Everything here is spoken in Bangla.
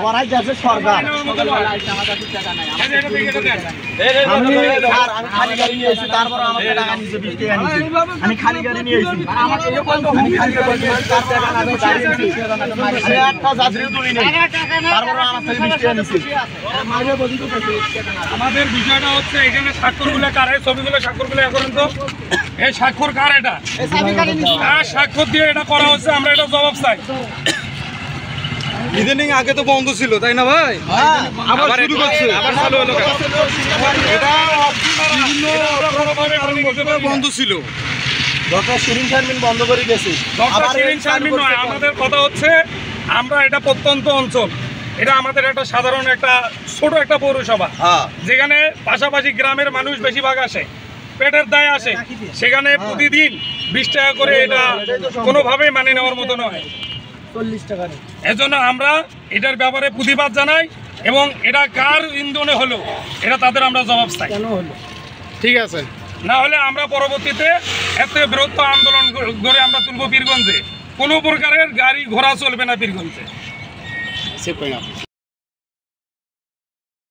ওরাই যাচ্ছে সরকার। আমি খালি গাড়ি নিয়ে এসেছি, তারপর আমাকে টাকা নিয়েছে 20 টাকা নিয়েছে। আমি খালি গাড়ি নিয়ে এসেছি, আমি একটা যাত্রীও তুলি নেই, তারপর আমার থেকে 20 টাকা নিয়েছে। আমাদের বিষয়টা হচ্ছে এখানে স্বাক্ষরগুলো কার, এই ছবিগুলো স্বাক্ষরগুলো এখন তো এই স্বাক্ষর কার, এটা স্বাক্ষর দিয়ে এটা করা হচ্ছে, আমরা এটা জবাব চাই। ইদানিং আগে তো বন্ধ ছিল, তাই না ভাই? আবার শুরু করছে, আবার চালু হলো। এটা বন্ধ ছিল, ডক্টর শিরিন শারমিন বন্ধ করে গেছে। ডক্টর শিরিন শারমিন নয়, আমাদের কথা হচ্ছে আমরা এটা প্রত্যন্ত অঞ্চল, এটা আমাদের একটা সাধারণ একটা ছোট একটা পৌরসভা, যেখানে পাশাপাশি গ্রামের মানুষ বেশিরভাগ আসে, পেটের দায় আসে, সেখানে প্রতিদিন 20 টাকা করে এটা কোনোভাবেই মানে নেওয়ার মতো নয়। 40 টাকা। এজন্য আমরা এটার ব্যাপারে প্রতিবাদ জানাই এবং এটা কার ইন্ধনে হলো এটা তাদের আমরা জবাব চাই। কেন হলো? ঠিক আছে, না হলে আমরা পরবর্তীতে এত বৃহত্তর আন্দোলন করে আমরা তুলব পীরগঞ্জে। কোনো প্রকারের গাড়ি ঘোড়া চলবে না পীরগঞ্জে।